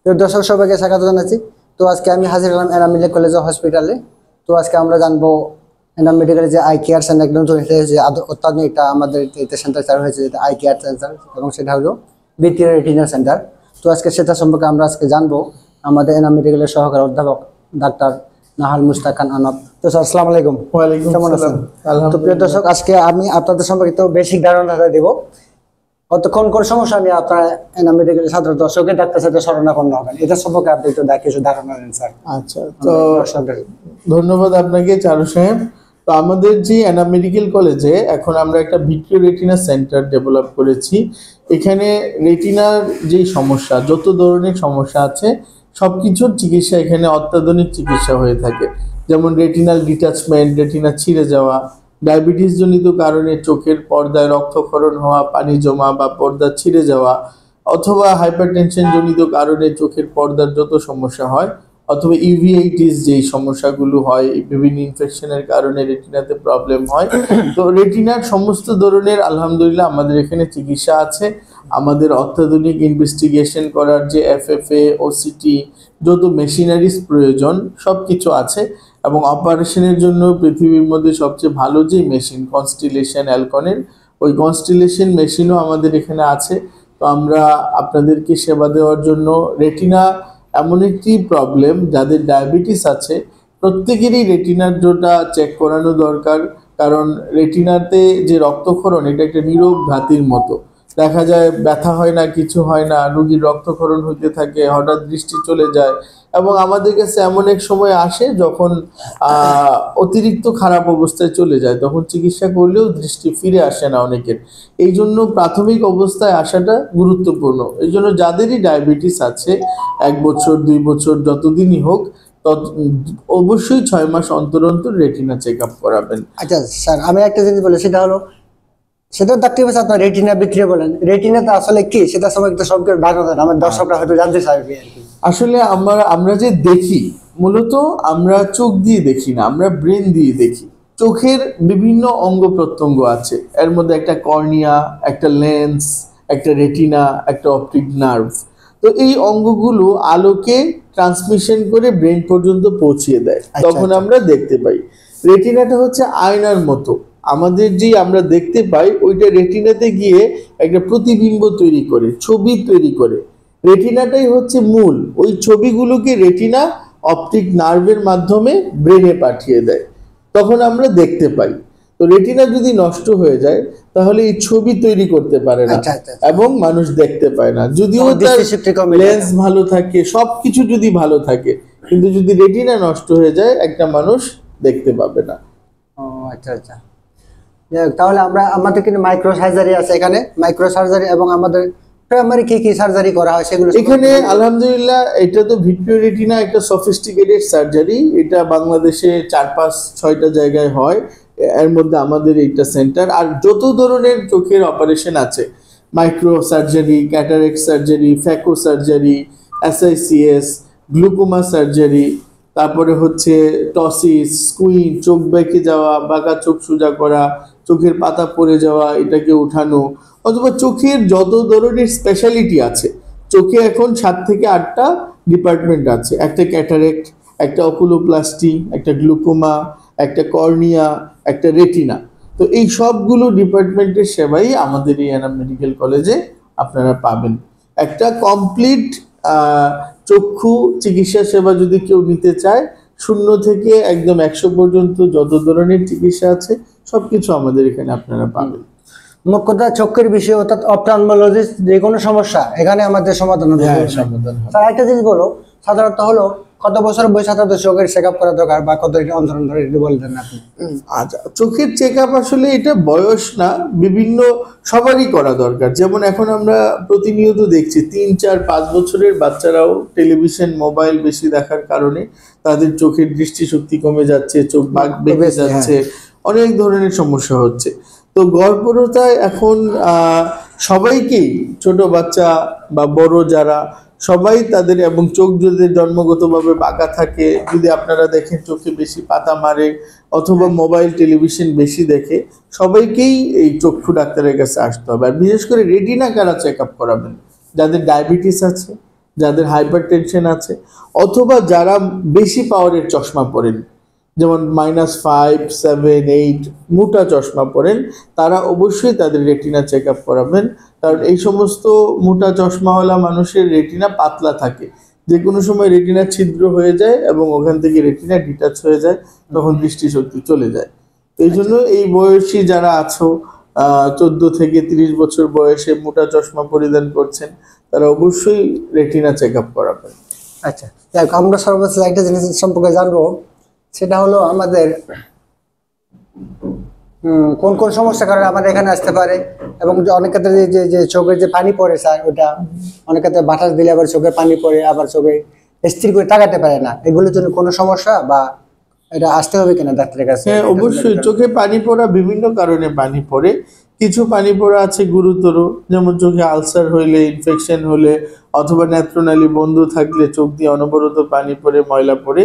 প্রিয় দর্শক সবাইকে স্বাগত জানাচ্ছি। তো আজকে আমি হাজির হলাম এনাম মেডিকেল কলেজ হসপিটালে। তো আজকে আমরা জানবো এনাম মেডিকেলের যে আই কেয়ার সেন্টার একদম যে অত্যাধুনিক একটা আমাদের সেন্টার চালু হয়েছে, যেটা আই কেয়ার সেন্টার, এবং সেটা হলো ভিক্টোরিয়া রেটিনা সেন্টার। তো আজকে সেটা সম্পর্কে আমরা আজকে জানবো আমাদের এনাম মেডিকেলের সহকারী অধ্যাপক ডাক্তার নাহাল মুশতাক খান আনব। তো স্যার আসসালামু আলাইকুম। ওয়ালাইকুম কেমন আছেন? তো প্রিয় দর্শক, আজকে আমি আপনাদের সম্পর্কিত বেসিক ধারণা দেবো। কতক্ষণ কোন সমস্যা নিয়ে আপনারা এনাম মেডিকেলের ছাত্র দর্শককে ডাক্তার সাথে শরণাপন্ন হবেন, এটা সম্পর্কে আপনি একটু কিছু ধারণা দেন স্যার। আচ্ছা, তো ধন্যবাদ আপনাকে চারু সাহেব। তো আমাদের যে এনাম মেডিকেল কলেজে এখন আমরা একটা ভিক্টোরিয়া রেটিনা সেন্টার ডেভেলপ করেছি। এখানে রেটিনার যে সমস্যা, যত ধরনের সমস্যা আছে সবকিছুর চিকিৎসা এখানে অত্যাধুনিক চিকিৎসা হয়ে থাকে। যেমন রেটিনাল ডিটাচমেন্ট, রেটিনা ছিঁড়ে যাওয়া, ডায়াবেটিস জনিত কারণে চোখের পর্দায় রক্তক্ষরণ হওয়া, পানি জমা বা পর্দা ছিঁড়ে যাওয়া, অথবা হাইপারটেনশন জনিত কারণে চোখের পর্দার যত সমস্যা হয়, অথবা ইউভিআইটিস যেই সমস্যাগুলো হয়, বিভিন্ন ইনফেকশনের কারণে রেটিনাতে প্রবলেম হয়। তো রেটিনার সমস্ত ধরনের আলহামদুলিল্লাহ আমাদের এখানে চিকিৎসা আছে। আমাদের অত্যাধুনিক ইনভেস্টিগেশন করার যে এফএফএ, ওসিটি, যত মেশিনারিজ প্রয়োজন সব কিছু আছে। এবং অপারেশনের জন্য পৃথিবীর মধ্যে সবচেয়ে ভালো যে মেশিন কনস্টিলেশন অ্যালকনের, ওই কনস্টিলেশন মেশিনও আমাদের এখানে আছে। তো আমরা আপনাদেরকে সেবা দেওয়ার জন্য, রেটিনা এমন একটি প্রবলেম, যাদের ডায়াবেটিস আছে প্রত্যেকেরই রেটিনার যেটা চেক করানো দরকার। কারণ রেটিনাতে যে রক্তক্ষরণ, এটা একটা নীরব ঘাতির মতো। দেখা যায় ব্যথা হয় না, কিছু হয় না, রোগীর রক্তক্ষরণ হইতে থাকে, হঠাৎ দৃষ্টি চলে যায়। এবং আমাদের কাছে এমন এক সময় আসে যখন অতিরিক্ত খারাপ অবস্থায় চলে যায়, তখন চিকিৎসা করলেও দৃষ্টি ফিরে আসে না অনেকের। এই জন্য প্রাথমিক অবস্থায় আসাটা গুরুত্বপূর্ণ। এই জন্য যাদেরই ডায়াবেটিস আছে, 1 বছর 2 বছর যতদিনই হোক, অবশ্যই 6 মাস অন্তর অন্তর রেটিনা চেক আপ করাবেন। আচ্ছা স্যার, আমি একটা জিনিস বলি, সেটা হলো, সেটা ডাক্তার আপনার রেটিনা বিক্রিয়া বলেন, রেটিনাটা আসলে কি, সেটা সম্পর্কে সবকে ধারণা দেন, আমার দর্শকরা হয়তো জানতে চাইবে আর কি। আসলে আমরা যে দেখি, মূলত আমরা চোখ দিয়ে দেখি না, আমরা ব্রেন দিয়ে দেখি। চোখের বিভিন্ন অঙ্গ প্রত্যঙ্গ আছে, এর মধ্যে একটা কর্নিয়া, একটা লেন্স, একটা রেটিনা, একটা অপটিক নার্ভ। তো এই অঙ্গগুলো আলোকে ট্রান্সমিশন করে ব্রেন পর্যন্ত পৌঁছিয়ে দেয়, তখন আমরা দেখতে পাই। রেটিনাটা হচ্ছে আয়নার মতো, আমাদের যে আমরা দেখতে পাই ওইটা রেটিনাতে গিয়ে একটা প্রতিবিম্ব তৈরি করে, ছবি তৈরি করে। রেটিনাটাই হচ্ছে মূল, ওই ছবিগুলোকে রেটিনা অপটিক নার্ভের মাধ্যমে ব্রেনে পাঠিয়ে দেয়, তখন আমরা দেখতে পাই। তো রেটিনা যদি নষ্ট হয়ে যায় তাহলে এই ছবি তৈরি করতে পারে না এবং মানুষ দেখতে পায় না। যদিও তার লেন্স ভালো থাকে, সবকিছু যদি ভালো থাকে, কিন্তু যদি রেটিনা নষ্ট হয়ে যায় একটা মানুষ দেখতে পাবে না। ও আচ্ছা আচ্ছা, তাহলে আমাদের কিন্তু মাইক্রো সার্জারি আছে এখানে, মাইক্রো সার্জারি, এবং আমাদের প্রাইমারি কি সার্জারি করা হয় সেগুলো এখানে আলহামদুলিল্লাহ। এটা তো ভিক্টোরিয়া রেটিনা একটা সফিস্টিকেটেড সার্জারি, এটা বাংলাদেশে 4-5-6টা জায়গায় হয়, এর মধ্যে আমাদের এইটা সেন্টার। আর যত ধরনের চোখের অপারেশন আছে, micro surgery, cataract surgery, phaco surgery, SICS, glaucoma surgery, তারপরে হচ্ছে টসিস, স্কুইন, চোখ বেঁকে যাওয়া, বাঁকা চোখ সোজা করা, চোখের পাতা পড়ে যাওয়া, এটাকে উঠানো, অথবা চোখের যত ধরনের স্পেশালিটি আছে। চোখে এখন 7 থেকে 8টা ডিপার্টমেন্ট আছে, একটা ক্যাটারেক্ট, একটা অকুলোপ্লাস্টি, একটা গ্লুকোমা, একটা কর্নিয়া, একটা রেটিনা। তো এই সবগুলো ডিপার্টমেন্টের সেবাই আমাদের এই এনাম মেডিকেল কলেজে আপনারা পাবেন। একটা কমপ্লিট চক্ষু চিকিৎসা সেবা যদি কেউ নিতে চায়, 0 থেকে একদম 100 পর্যন্ত যত ধরনের চিকিৎসা আছে সবকিছু আমাদের এখানে আপনারা পাবেন। মুখ্য কথা চোখের বিষয়, অর্থাৎ অপথলমোলজিস্ট যে কোনো সমস্যা এখানে আমাদের সমাধান হবে। স্যার একটা জিনিস বলো, সাধারণত হলো কত বছর বয়স সাধারণত চোখের চেক আপ করা দরকার, বা কত অন্তর অন্তর একটু বলে দেন আপনি। আচ্ছা, চোখের চেক আপ আসলে এটা বয়স না, বিভিন্ন সবারই করা দরকার। যেমন এখন আমরা প্রতিনিয়ত দেখছি 3-4-5 বছরের বাচ্চারাও টেলিভিশন, মোবাইল বেশি দেখার কারণে তাদের চোখের দৃষ্টিশক্তি কমে যাচ্ছে, চোখ বাঁক বেঁকে যাচ্ছে, অনেক ধরনের সমস্যা হচ্ছে। তো গর্ভরতায় এখন সবাইকেই, ছোট বাচ্চা বা বড় যারা, সবাই তাদের, এবং চোখ যদি জন্মগতভাবে বাঁকা থাকে, যদি আপনারা দেখেন চোখে বেশি পাতা মারে, অথবা মোবাইল টেলিভিশন বেশি দেখে, সবাইকেই এই চক্ষু ডাক্তারের কাছে আসতে হবে। আর বিশেষ করে রেটিনা কারা চেক আপ করাবেন, যাদের ডায়াবেটিস আছে, যাদের হাইপার টেনশন আছে, অথবা যারা বেশি পাওয়ারের চশমা পরেন, যেমন -5, 7, 8 মোটা চশমা পরেন, তারা অবশ্যই তাদের রেটিনা চেক আপ করাবেন। কারণ এই সমস্ত মোটা চশমাওয়ালা মানুষের রেটিনা পাতলা থাকে, যে কোনো সময় রেটিনা ছিদ্র হয়ে যায় এবং ওখান থেকে রেটিনা ডিটাচ হয়ে যায়, তখন দৃষ্টিশক্তি চলে যায়। এই জন্য এই বয়সী যারা আছো, 14 থেকে 30 বছর বয়সে মোটা চশমা পরিধান করছেন, তারা অবশ্যই রেটিনা চেক আপ করাবেন। আচ্ছা, দেখ আমরা সর্বশেষ একটা জিনিস সম্পর্কে জানবো, সেটা হলো আমাদের কোন কোন সমস্যার কারণে আমাদের এখানে আসতে পারে, এবং অনেক ক্ষেত্রে যে চোখের যে পানি পড়ে স্যার, ওটা অনেক ক্ষেত্রে বাতাস দিলে আবার চোখে পানি পড়ে, আবার চোখে স্থির করে তাকাতে পারে না, এগুলোর জন্য কোনো সমস্যা বা এটা আসতে হবে কিনা ডাক্তারের কাছে? হ্যাঁ, অবশ্যই চোখে পানি পড়া বিভিন্ন কারণে পানি পড়ে। কিছু পানি পড়া আছে গুরুতর, যেমন চোখে আলসার হইলে, ইনফেকশন হলে, অথবা নেত্রনালী বন্ধ থাকলে চোখ দিয়ে অনবরত পানি পড়ে, ময়লা পড়ে।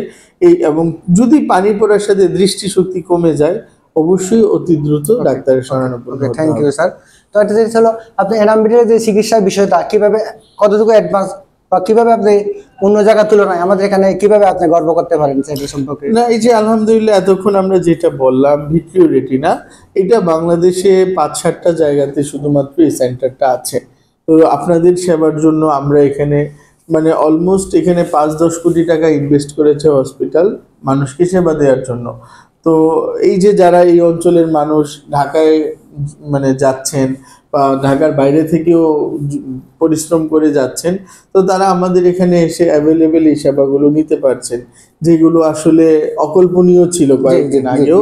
এবং যদি পানি পড়ার সাথে দৃষ্টিশক্তি কমে যায়, অবশ্যই অতি দ্রুত ডাক্তারের শরণাপন্ন হতে হবে। Thank you sir. তো একটা জিনিস হলো, আপনি এনামিডির যে চিকিৎসার বিষয়টা কিভাবে, কতটুকু অ্যাডভান্স বা কিভাবে আপনি অন্য জায়গার তুলনায় আমাদের এখানে কিভাবে আপনি গর্ব করতে পারেন সেটা সম্পর্কে? না, এই যে আলহামদুলিল্লাহ এতক্ষণ আমরা যেটা বললাম ভিট্রিও রেটিনা, এটা বাংলাদেশে 5-7টা জায়গাতে শুধুমাত্র এই সেন্টারটা আছে। তো আপনাদের সেবার জন্য আমরা এখানে মানে অলমোস্ট এখানে 5-10 কোটি টাকা ইনভেস্ট করেছে হসপিটাল মানুষকে সেবা দেওয়ার জন্য। তো এই যে যারা এই অঞ্চলের মানুষ ঢাকায় মানে যাচ্ছেন বা ঢাকার বাইরে থেকেও পরিশ্রম করে যাচ্ছেন, তো তারা আমাদের এখানে এসে অ্যাভেলেবেল এই সেবাগুলো নিতে পারছেন, যেগুলো আসলে অকল্পনীয় ছিল কয়েকদিন আগেও।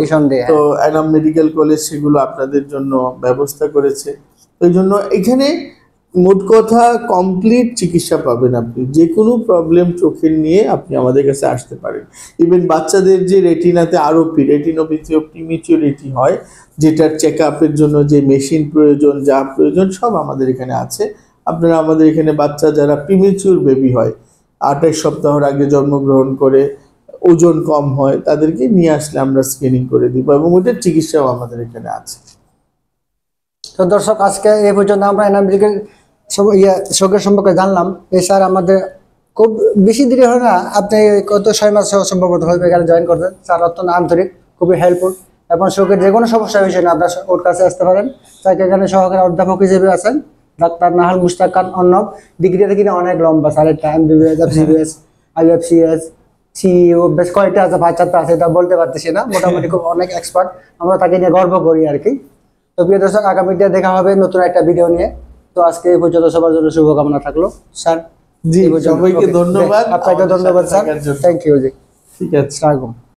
তো এনাম মেডিকেল কলেজ সেগুলো আপনাদের জন্য ব্যবস্থা করেছে। ওই জন্য এখানে মোট কথা কমপ্লিট চিকিৎসা পাবেন। আপনি যে কোনো প্রবলেম চোখের নিয়ে আপনি আমাদের কাছে আসতে পারেন। ইভেন বাচ্চাদের যে রেটিনাতে আরোপি, রেটিনোপ্যাথি অফ প্রিমেচিউরিটি হয়, যেটার চেক আপের জন্য যে মেশিন প্রয়োজন, যা প্রয়োজন সব আমাদের এখানে আছে। আপনারা আমাদের এখানে বাচ্চা যারা প্রিমেচিউর বেবি হয়, 28 সপ্তাহের আগে জন্মগ্রহণ করে, ওজন কম হয়, তাদেরকে নিয়ে আসলে আমরা স্ক্রিনিং করে দিব, এবং ওটার চিকিৎসাও আমাদের এখানে আছে। তো দর্শক, আজকে এই পর্যন্ত আমরা এনাম মেডিকেল চোখের সম্পর্কে জানলাম। এই স্যার আমাদের খুব বেশি দেরি হয় না, আপনি কত 6 মাস সম্ভবত হইবে এখানে জয়েন করবেন। স্যার অত্যন্ত আন্তরিক, খুবই হেল্পফুল, এবং চোখের যে কোনো সমস্যা হয়েছে না আপনার ওর কাছে আসতে পারেন। তাকে এখানে সহকারী অধ্যাপক হিসেবে আছেন ডাক্তার নাহাল মুশতাক খান অর্ণব। ডিগ্রিটা কিনা অনেক লম্বা, স্যারের MBBS, FCBS, IFCS, CEO, বেশ কয়েকটা আছে, 5-4টা আছে, এটা বলতে পারতেছি না, মোটামুটি খুব অনেক এক্সপার্ট। আমরা তাকে নিয়ে গর্ব করি আর কি। তো প্রিয় দর্শক, আগামীতে দেখা হবে নতুন একটা ভিডিও নিয়ে। তো আজকে এই পর্যন্ত সবার জন্য শুভকামনা থাকলো স্যার। জি, সবাইকে ধন্যবাদ। আপনাকে ধন্যবাদ স্যার, থ্যাংক ইউ জি। ঠিক আছে। আসসালামু আলাইকুম।